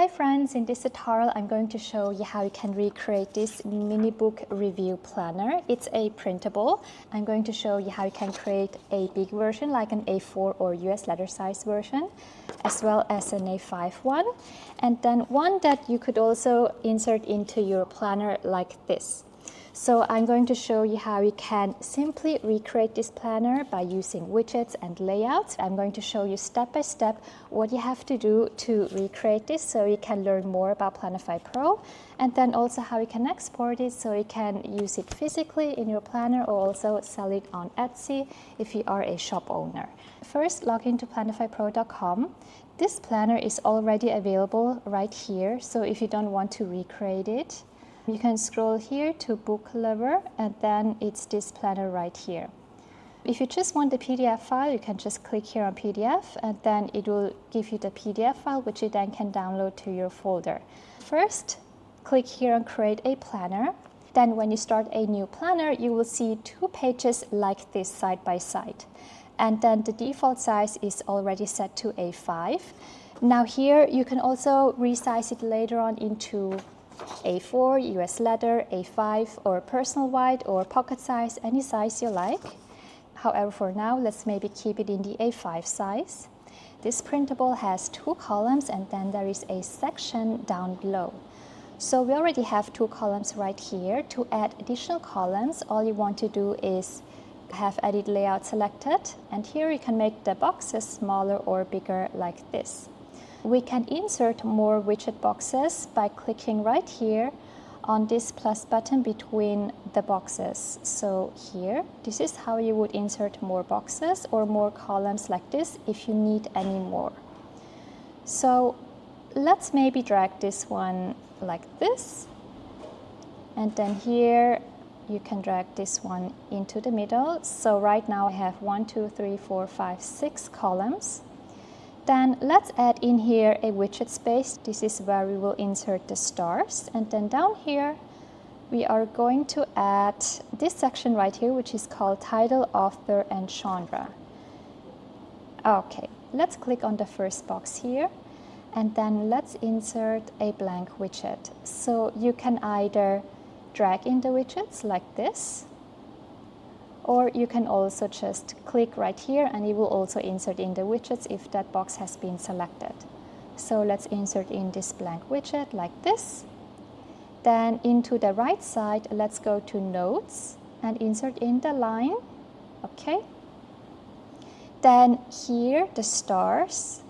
Hi friends, in this tutorial I'm going to show you how you can recreate this mini book review planner. It's a printable. I'm going to show you how you can create a big version like an A4 or US letter size version, as well as an A5 one, and then one that you could also insert into your planner like this. So I'm going to show you how you can simply recreate this planner by using widgets and layouts. I'm going to show you step by step what you have to do to recreate this so you can learn more about Planify Pro, and then also how you can export it so you can use it physically in your planner or also sell it on Etsy if you are a shop owner. First, log into planifypro.com. This planner is already available right here, so if you don't want to recreate it, you can scroll here to Book Lover, and then it's this planner right here. If you just want the PDF file, you can just click here on PDF, and then it will give you the PDF file, which you then can download to your folder. First, click here on Create a Planner. Then when you start a new planner, you will see two pages like this side by side. And then the default size is already set to A5. Now here, you can also resize it later on into A4, US letter, A5, or personal white or pocket size, any size you like. However, for now, let's maybe keep it in the A5 size. This printable has two columns, and then there is a section down below. So we already have two columns right here. To add additional columns, all you want to do is have Edit Layout selected, and here you can make the boxes smaller or bigger like this. We can insert more widget boxes by clicking right here on this plus button between the boxes. So here, this is how you would insert more boxes or more columns like this if you need any more. So let's maybe drag this one like this. And then here, you can drag this one into the middle. So right now I have 1, 2, 3, 4, 5, 6 columns. Then let's add in here a widget space. This is where we will insert the stars. And then down here, we are going to add this section right here, which is called Title, Author, and Genre. Okay, let's click on the first box here. And then let's insert a blank widget. So you can either drag in the widgets like this, or you can also just click right here and it will also insert in the widgets if that box has been selected. So let's insert in this blank widget like this. Then into the right side, let's go to Notes and insert in the line. Okay. Then here, the stars.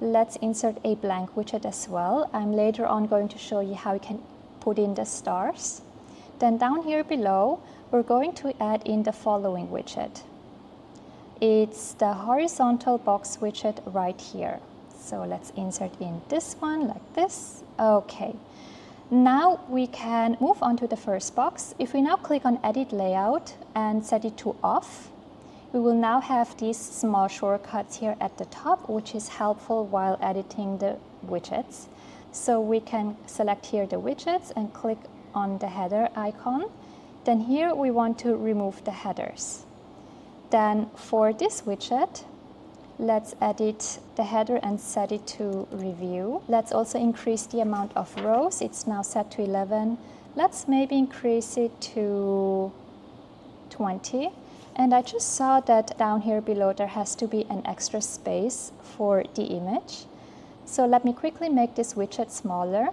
Let's insert a blank widget as well. I'm later on going to show you how you can put in the stars. Then down here below, we're going to add in the following widget. It's the horizontal box widget right here. So let's insert in this one like this. Okay. Now we can move on to the first box. If we now click on Edit Layout and set it to Off, we will now have these small shortcuts here at the top, which is helpful while editing the widgets. So we can select here the widgets and click on the header icon. Then here we want to remove the headers. Then for this widget, let's edit the header and set it to Review. Let's also increase the amount of rows. It's now set to 11. Let's maybe increase it to 20. And I just saw that down here below there has to be an extra space for the image. So let me quickly make this widget smaller.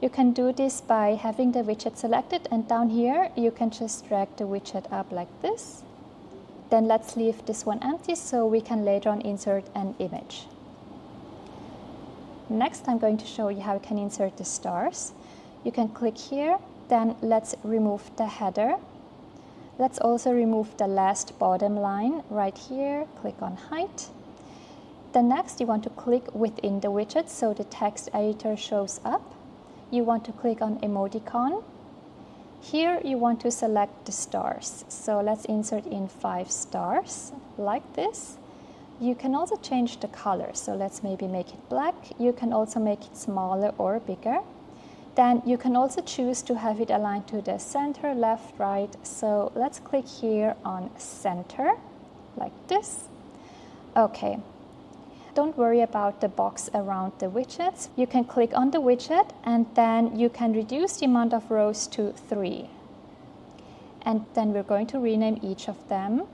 You can do this by having the widget selected, and down here you can just drag the widget up like this. Then let's leave this one empty so we can later on insert an image. Next, I'm going to show you how you can insert the stars. You can click here, then let's remove the header. Let's also remove the last bottom line right here. Click on Height. Then next, you want to click within the widget so the text editor shows up. You want to click on Emoticon. Here you want to select the stars. So let's insert in 5 stars like this. You can also change the color. So let's maybe make it black. You can also make it smaller or bigger. Then you can also choose to have it aligned to the center, left, right. So let's click here on Center like this. Okay. don't worry about the box around the widgets. You can click on the widget and then you can reduce the amount of rows to 3. And then we're going to rename each of them.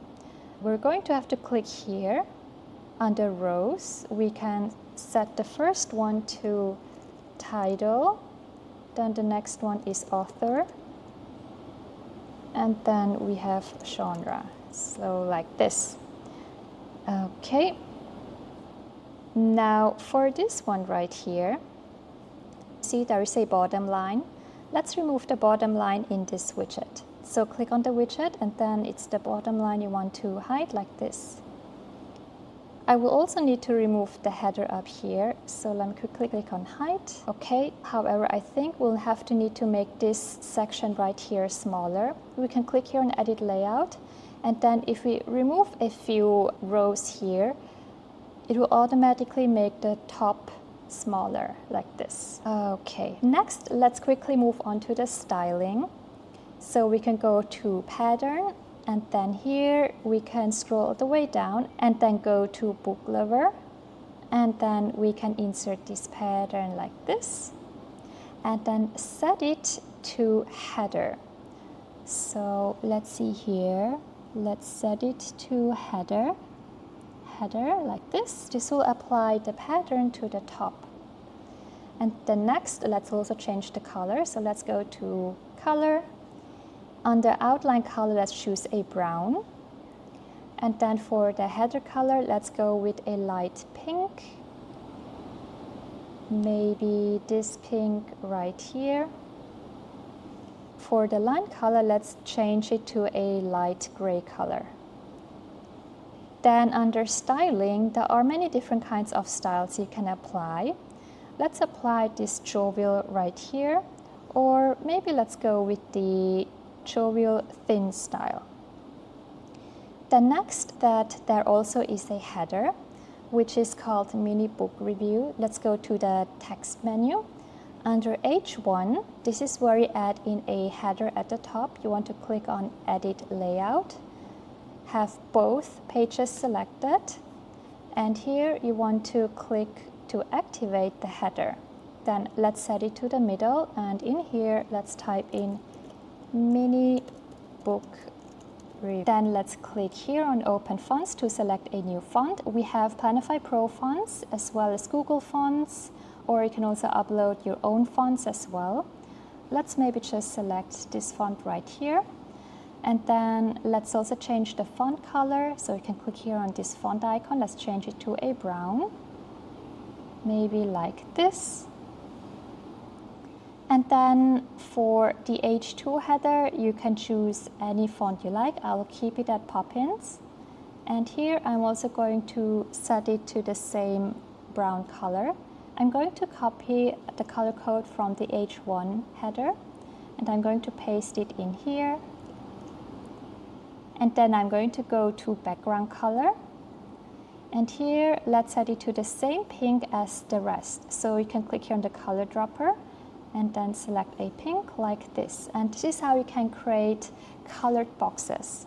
We're going to have to click here under rows. We can set the first one to title, then the next one is author, and then we have genre. So like this. Okay. Now for this one right here, see there is a bottom line. Let's remove the bottom line in this widget. So click on the widget and then it's the bottom line you want to hide like this. I will also need to remove the header up here, so let me quickly click on hide. Okay, however, I think we'll have to need to make this section right here smaller. We can click here on edit layout, and then if we remove a few rows here, it will automatically make the top smaller like this. Okay, next let's quickly move on to the styling. So we can go to pattern, and then here we can scroll all the way down and then go to book lover, and then we can insert this pattern like this and then set it to header. So let's see here, let's set it to header like this. This will apply the pattern to the top. And then next, let's also change the color. So let's go to color. Under outline color, let's choose a brown. And then for the header color, let's go with a light pink. Maybe this pink right here. For the line color, let's change it to a light gray color. Then under styling, there are many different kinds of styles you can apply. Let's apply this jovial right here, or maybe let's go with the jovial thin style. The next that there also is a header, which is called mini book review. Let's go to the text menu. Under H1, this is where you add in a header at the top. You want to click on edit layout, have both pages selected, and here you want to click to activate the header. Then let's set it to the middle, and in here let's type in mini book review. Then let's click here on open fonts to select a new font. We have Planify Pro fonts as well as Google fonts, or you can also upload your own fonts as well. Let's maybe just select this font right here. And then let's also change the font color. So you can click here on this font icon. Let's change it to a brown, maybe like this. And then for the H2 header, you can choose any font you like. I'll keep it at Poppins. And here I'm also going to set it to the same brown color. I'm going to copy the color code from the H1 header, and I'm going to paste it in here. And then I'm going to go to background color. And here, let's set it to the same pink as the rest. So you can click here on the color dropper and then select a pink like this. And this is how you can create colored boxes.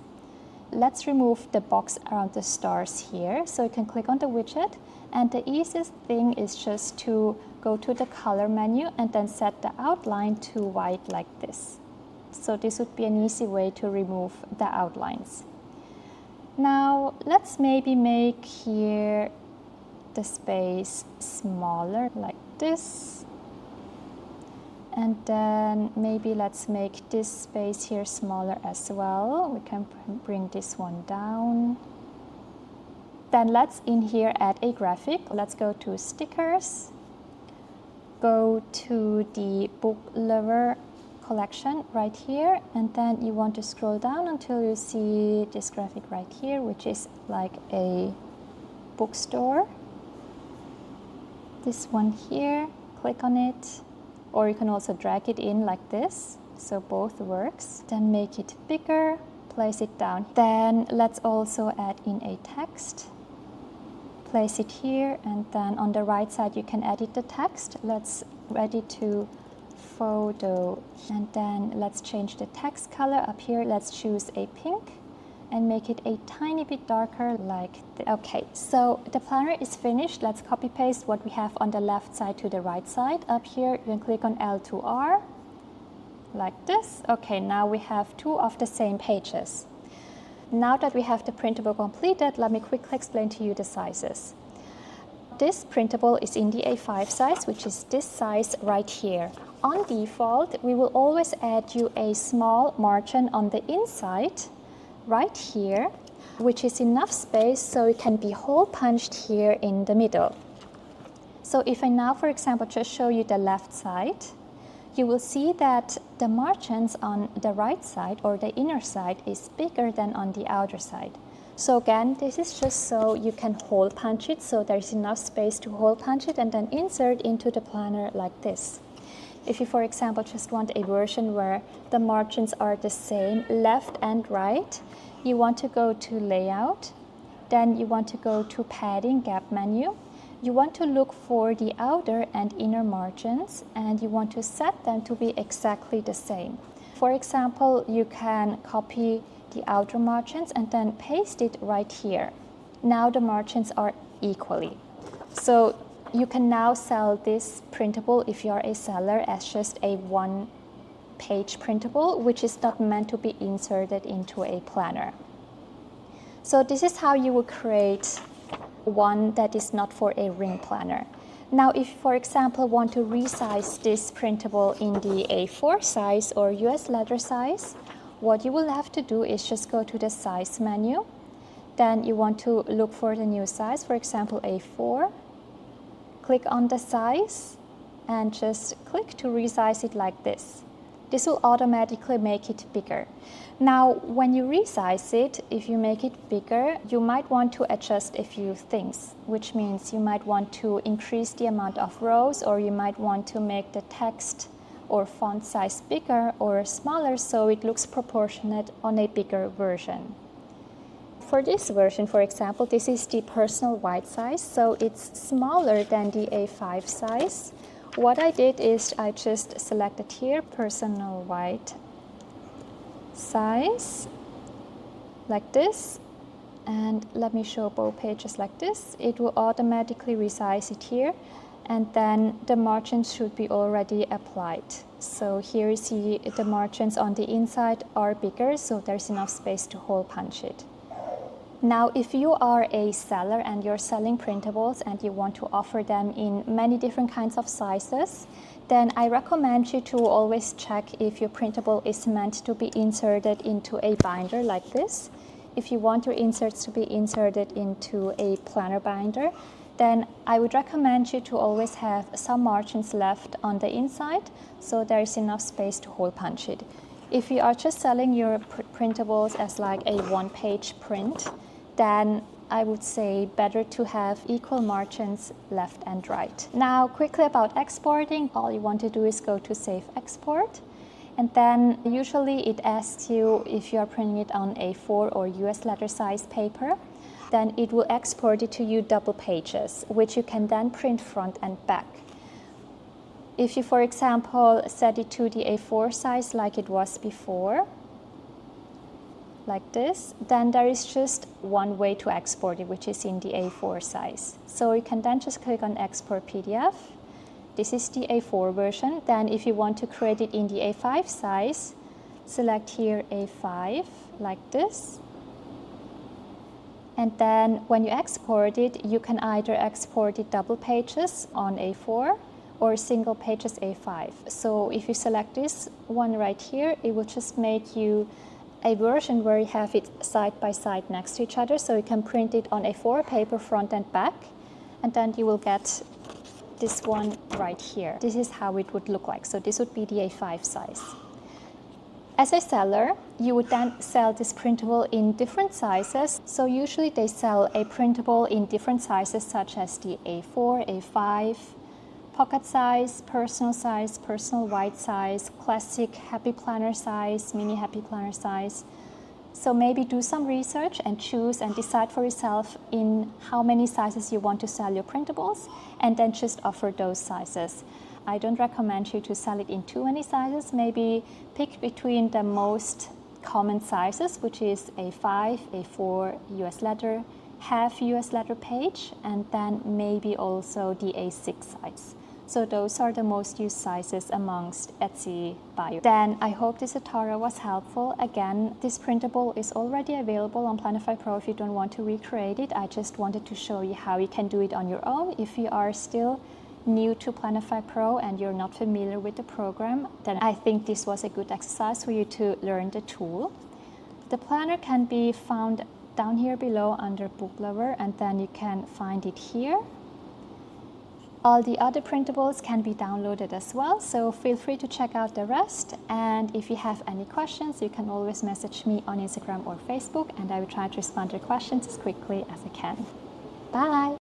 Let's remove the box around the stars here. So you can click on the widget, and the easiest thing is just to go to the color menu and then set the outline to white like this. So this would be an easy way to remove the outlines. Now let's maybe make here the space smaller like this. And then maybe let's make this space here smaller as well. We can bring this one down. Then let's in here add a graphic. Let's go to stickers, go to the book lover collection right here, and then you want to scroll down until you see this graphic right here, which is like a bookstore. This one here, click on it, or you can also drag it in like this, so both works. Then make it bigger, place it down. Then let's also add in a text, place it here, and then on the right side you can edit the text. Let's add it to photo, and then let's change the text color up here. Let's choose a pink, and make it a tiny bit darker okay, so the planner is finished. Let's copy paste what we have on the left side to the right side. Up here, you can click on L to R, like this. Okay, now we have two of the same pages. Now that we have the printable completed, let me quickly explain to you the sizes. This printable is in the A5 size, which is this size right here. On default, we will always add you a small margin on the inside, right here, which is enough space so it can be hole punched here in the middle. So if I now, for example, just show you the left side, you will see that the margins on the right side or the inner side is bigger than on the outer side. So again, this is just so you can hole punch it, so there's enough space to hole punch it and then insert into the planner like this. If you, for example, just want a version where the margins are the same left and right, you want to go to Layout, then you want to go to Padding Gap menu. You want to look for the outer and inner margins, and you want to set them to be exactly the same. For example, you can copy the outer margins and then paste it right here. Now the margins are equally. So you can now sell this printable if you are a seller as just a one-page printable, which is not meant to be inserted into a planner. So this is how you will create one that is not for a ring planner. Now, if you, for example, want to resize this printable in the A4 size or US letter size, what you will have to do is just go to the size menu. Then you want to look for the new size, for example, A4. Click on the size and just click to resize it like this. This will automatically make it bigger. Now, when you resize it, if you make it bigger, you might want to adjust a few things, which means you might want to increase the amount of rows, or you might want to make the text or font size bigger or smaller so it looks proportionate on a bigger version. For this version, for example, this is the personal white size, so it's smaller than the A5 size. What I did is I just selected here personal white size like this, and let me show both pages like this. It will automatically resize it here, and then the margins should be already applied. So here you see the margins on the inside are bigger, so there's enough space to hole punch it. Now, if you are a seller and you're selling printables and you want to offer them in many different kinds of sizes, then I recommend you to always check if your printable is meant to be inserted into a binder like this. If you want your inserts to be inserted into a planner binder, then I would recommend you to always have some margins left on the inside so there is enough space to hole punch it. If you are just selling your printables as like a one-page print, then I would say better to have equal margins left and right. Now, quickly about exporting, all you want to do is go to Save Export, and then usually it asks you if you are printing it on A4 or US letter size paper, then it will export it to you double pages, which you can then print front and back. If you, for example, set it to the A4 size like it was before, like this, then there is just one way to export it, which is in the A4 size. So you can then just click on Export PDF. This is the A4 version. Then if you want to create it in the A5 size, select here A5, like this. And then when you export it, you can either export it double pages on A4 or single pages A5. So if you select this one right here, it will just make you a version where you have it side by side next to each other, so you can print it on A4 paper front and back, and then you will get this one right here. This is how it would look like. So this would be the A5 size. As a seller, you would then sell this printable in different sizes. So usually they sell a printable in different sizes, such as the A4, A5, pocket size, personal white size, classic happy planner size, mini happy planner size. So maybe do some research and choose and decide for yourself in how many sizes you want to sell your printables, and then just offer those sizes. I don't recommend you to sell it in too many sizes. Maybe pick between the most common sizes, which is A5, A4 US letter, half US letter page, and then maybe also the A6 size. So those are the most used sizes amongst Etsy buyers. Then I hope this tutorial was helpful. Again, this printable is already available on Planify Pro if you don't want to recreate it. I just wanted to show you how you can do it on your own. If you are still new to Planify Pro and you're not familiar with the program, then I think this was a good exercise for you to learn the tool. The planner can be found down here below under Book Lover, and then you can find it here. All the other printables can be downloaded as well, so feel free to check out the rest. And if you have any questions, you can always message me on Instagram or Facebook, and I will try to respond to your questions as quickly as I can. Bye!